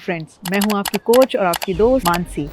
Friends, मैं हूं आपकी कोच और आपकी दोस्त मानसी।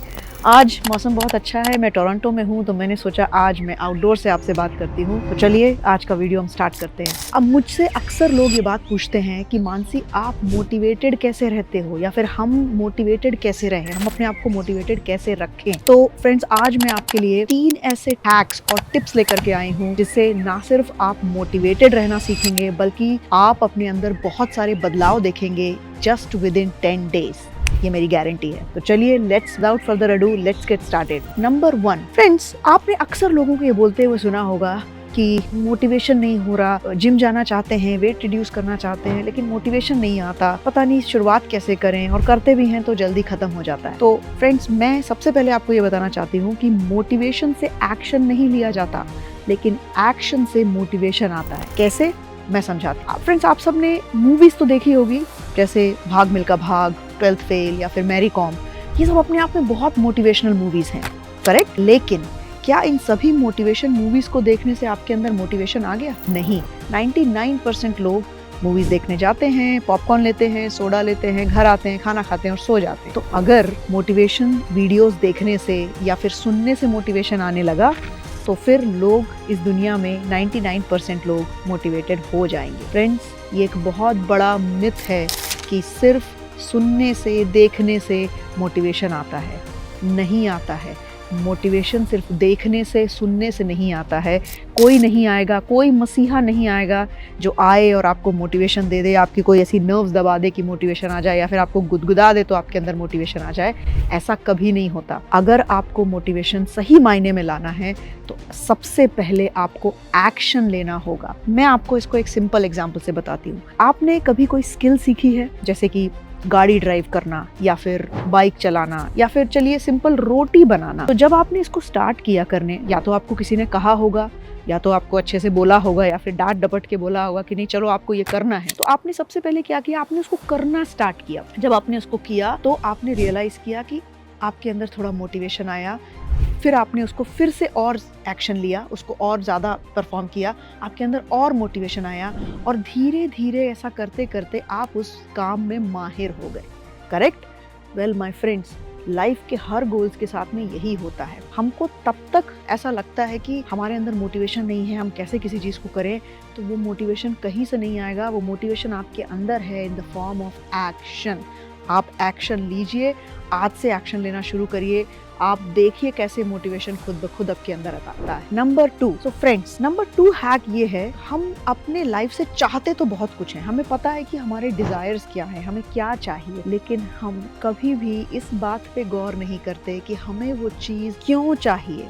आज मौसम बहुत अच्छा है, मैं टोरंटो में हूं, तो मैंने सोचा आज मैं आउटडोर से आपसे बात करती हूं। तो चलिए आज का वीडियो हम स्टार्ट करते हैं। अब मुझसे अक्सर लोग ये बात पूछते हैं कि मानसी आप मोटिवेटेड कैसे रहते हो, या फिर हम मोटिवेटेड कैसे रहें, हम अपने आप को मोटिवेटेड कैसे रखें। तो फ्रेंड्स, आज मैं आपके लिए 3 ऐसे हैक्स और टिप्स लेकर के आई हूँ जिससे ना सिर्फ आप मोटिवेटेड रहना सीखेंगे, बल्कि आप अपने अंदर बहुत सारे बदलाव देखेंगे जस्ट विद इन 10 डेज। ये मेरी गारंटी है। तो चलिए let's without further ado let's get started. Number 1, friends, आपने अक्सर लोगों को ये बोलते हुए सुना होगा कि मोटिवेशन नहीं हो रहा, जिम जाना चाहते हैं, वेट रिड्यूस करना चाहते हैं, लेकिन मोटिवेशन नहीं आता, पता नहीं शुरुआत कैसे करें, और करते भी हैं तो जल्दी खत्म हो जाता है। तो फ्रेंड्स, मैं सबसे पहले आपको ये बताना चाहती हूँ कि मोटिवेशन से एक्शन नहीं लिया जाता, लेकिन एक्शन से मोटिवेशन आता है। कैसे, मैं समझाती हूँ। फ्रेंड्स, आप सबने मूवीज तो देखी होगी, जैसे भाग मिल्खा भाग, 12th फेल या फिर मैरी कॉम। ये सब अपने आप में बहुत मोटिवेशनल मूवीज हैं, करेक्ट? लेकिन क्या इन सभी मोटिवेशन मूवीज को देखने से आपके अंदर मोटिवेशन आ गया? नहीं। 99% लोग मूवीज देखने जाते हैं, पॉपकॉर्न लेते हैं, सोडा लेते हैं, घर आते हैं, खाना खाते हैं और सो जाते हैं। तो अगर मोटिवेशन वीडियोस देखने से या फिर सुनने से मोटिवेशन आने लगा, तो फिर लोग इस दुनिया में 99% लोग मोटिवेटेड हो जाएंगे। फ्रेंड्स, ये एक बहुत बड़ा मिथ है कि सिर्फ सुनने से, देखने से मोटिवेशन आता है। नहीं आता है। मोटिवेशन सिर्फ देखने से, सुनने से नहीं आता है। कोई नहीं आएगा, कोई मसीहा नहीं आएगा जो आए और आपको मोटिवेशन दे दे, आपकी कोई ऐसी नर्व्स दबा दे कि मोटिवेशन आ जाए, या फिर आपको गुदगुदा दे तो आपके अंदर मोटिवेशन आ जाए। ऐसा कभी नहीं होता। अगर आपको मोटिवेशन सही मायने में लाना है तो सबसे पहले आपको एक्शन लेना होगा। मैं आपको इसको एक सिंपल एग्जांपल से बताती हूँ। आपने कभी कोई स्किल सीखी है, जैसे कि गाड़ी ड्राइव करना, या फिर बाइक चलाना, या फिर चलिए सिंपल रोटी बनाना। तो जब आपने इसको स्टार्ट किया करने, या तो आपको किसी ने कहा होगा, या तो आपको अच्छे से बोला होगा, या फिर डांट डपट के बोला होगा कि नहीं चलो आपको ये करना है। तो आपने सबसे पहले क्या किया? आपने उसको करना स्टार्ट किया। जब आपने उसको किया तो आपने रियलाइज किया कि आपके अंदर थोड़ा मोटिवेशन आया। फिर आपने उसको फिर से और एक्शन लिया, उसको और ज़्यादा परफॉर्म किया, आपके अंदर और मोटिवेशन आया, और धीरे धीरे ऐसा करते करते आप उस काम में माहिर हो गए। Correct? Well my friends, life के हर गोल्स के साथ में यही होता है। हमको तब तक ऐसा लगता है कि हमारे अंदर मोटिवेशन नहीं है, हम कैसे किसी चीज़ को करें, तो वो मोटिवेशन कहीं से नहीं आएगा। वो मोटिवेशन आपके अंदर है in the form of action. आप एक्शन लीजिए, आज से एक्शन लेना शुरू करिए। आप देखिए कैसे मोटिवेशन खुद ब खुद आपके अंदर आता है। Number 2, so friends, number 2 hack ये है, हम अपने लाइफ से चाहते तो बहुत कुछ है, हमें पता है कि हमारे डिजायर्स क्या है, हमें क्या चाहिए, लेकिन हम कभी भी इस बात पे गौर नहीं करते कि हमें वो चीज़ क्यों चाहिए।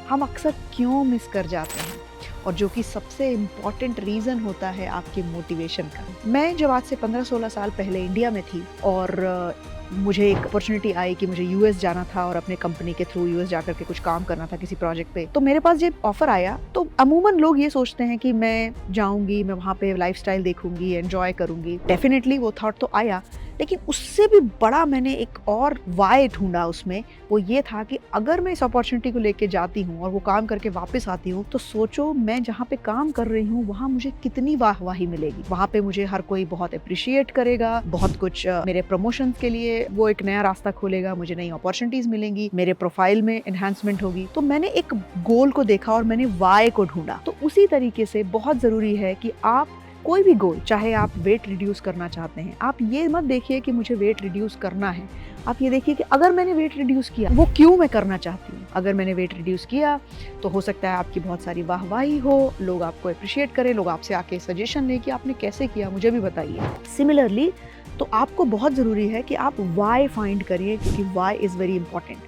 हम अक्सर क्यों मिस कर जाते हैं, और जो कि सबसे इम्पॉर्टेंट रीज़न होता है आपके मोटिवेशन का। मैं जब आज से 15-16 साल पहले इंडिया में थी, और मुझे एक अपॉर्चुनिटी आई कि मुझे यूएस जाना था और अपने कंपनी के थ्रू यूएस जाकर के कुछ काम करना था किसी प्रोजेक्ट पे। तो मेरे पास जब ऑफर आया, तो अमूमन लोग ये सोचते हैं कि मैं जाऊंगी, मैं वहाँ पे लाइफस्टाइल देखूंगी, एंजॉय करूंगी। डेफिनेटली वो थॉट तो आया, लेकिन उससे भी बड़ा मैंने एक और वाई ढूंढा उसमें। वो ये था कि अगर मैं इस अपॉर्चुनिटी को लेके जाती हूँ और वो काम करके वापस आती हूँ, तो सोचो मैं जहाँ पे काम कर रही हूँ वहाँ मुझे कितनी वाहवाही मिलेगी। वहाँ पे मुझे हर कोई बहुत अप्रिशिएट करेगा, बहुत कुछ मेरे प्रमोशन के लिए वो एक नया रास्ता खोलेगा, मुझे नई अपॉर्चुनिटीज मिलेंगी, मेरे प्रोफाइल में एनहांसमेंट होगी। तो मैंने एक गोल को देखा और मैंने वाई को ढूंढा। तो उसी तरीके से बहुत जरूरी है कि आप कोई भी गोल, चाहे आप वेट रिड्यूस करना चाहते हैं, आप ये मत देखिए कि मुझे वेट रिड्यूस करना है। आप ये देखिए कि अगर मैंने वेट रिड्यूस किया, वो क्यों मैं करना चाहती हूँ। अगर मैंने वेट रिड्यूस किया तो हो सकता है आपकी बहुत सारी वाहवाही हो, लोग आपको अप्रिशिएट करें, लोग आपसे आके सजेशन लें कि आपने कैसे किया, मुझे भी बताइए। सिमिलरली, तो आपको बहुत ज़रूरी है कि आप वाई फाइंड करिए, क्योंकि Y is very important.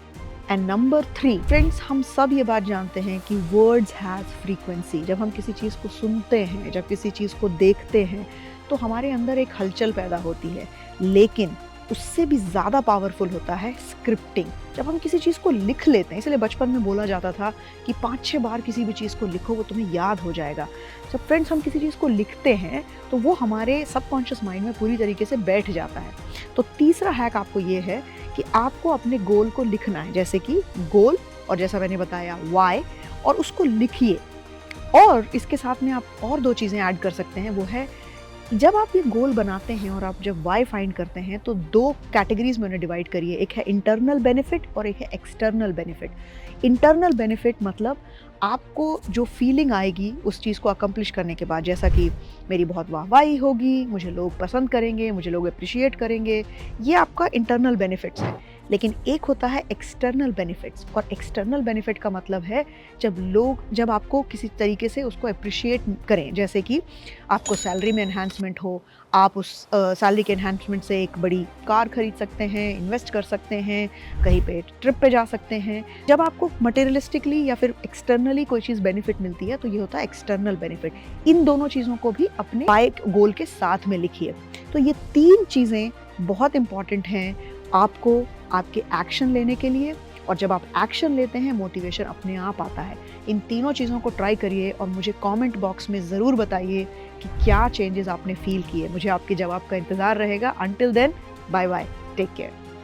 And number 3, friends, हम सब ये बात जानते हैं कि वर्ड्स हैज फ्रीक्वेंसी। जब हम किसी चीज़ को सुनते हैं, जब किसी चीज़ को देखते हैं, तो हमारे अंदर एक हलचल पैदा होती है। लेकिन उससे भी ज़्यादा पावरफुल होता है स्क्रिप्टिंग। जब हम किसी चीज़ को लिख लेते हैं, इसलिए बचपन में बोला जाता था कि 5-6 बार किसी भी चीज़ को लिखो, वो तुम्हें याद हो जाएगा। जब फ्रेंड्स हम किसी चीज़ को लिखते हैं तो वो हमारे सबकॉन्शियस माइंड में पूरी तरीके से बैठ जाता है। तो तीसरा हैक आपको ये है कि आपको अपने गोल को लिखना है, जैसे कि गोल, और जैसा मैंने बताया वाई, और उसको लिखिए। और इसके साथ में आप और 2 चीज़ें ऐड कर सकते हैं, वो है जब आप ये गोल बनाते हैं और आप जब वाई फाइंड करते हैं तो दो कैटेगरीज में उन्हें डिवाइड करिए, एक है इंटरनल बेनिफिट और एक है एक्सटर्नल बेनिफिट। इंटरनल बेनिफिट मतलब आपको जो फीलिंग आएगी उस चीज़ को अकम्प्लिश करने के बाद, जैसा कि मेरी बहुत वाहवाही होगी, मुझे लोग पसंद करेंगे, मुझे लोग अप्रिशिएट करेंगे, ये आपका इंटरनल बेनिफिट्स है। लेकिन एक होता है एक्सटर्नल बेनिफिट्स, और एक्सटर्नल बेनिफिट का मतलब है जब आपको किसी तरीके से उसको अप्रिशिएट करें, जैसे कि आपको सैलरी में एनहांसमेंट हो, आप उस सैलरी के एनहांसमेंट से एक बड़ी कार खरीद सकते हैं, इन्वेस्ट कर सकते हैं, कहीं पे ट्रिप पे जा सकते हैं। जब आपको मटेरियलिस्टिकली या फिर एक्सटर्नली कोई चीज़ बेनिफिट मिलती है तो ये होता है एक्सटर्नल बेनिफिट। इन दोनों चीज़ों को भी अपने वाई गोल के साथ में लिखिए। तो ये 3 चीज़ें बहुत इंपॉर्टेंट हैं आपको आपके एक्शन लेने के लिए, और जब आप एक्शन लेते हैं मोटिवेशन अपने आप आता है। इन तीनों चीज़ों को ट्राई करिए और मुझे कमेंट बॉक्स में ज़रूर बताइए कि क्या चेंजेस आपने फील किए। मुझे आपके जवाब का इंतज़ार रहेगा। Until then, bye bye, take care.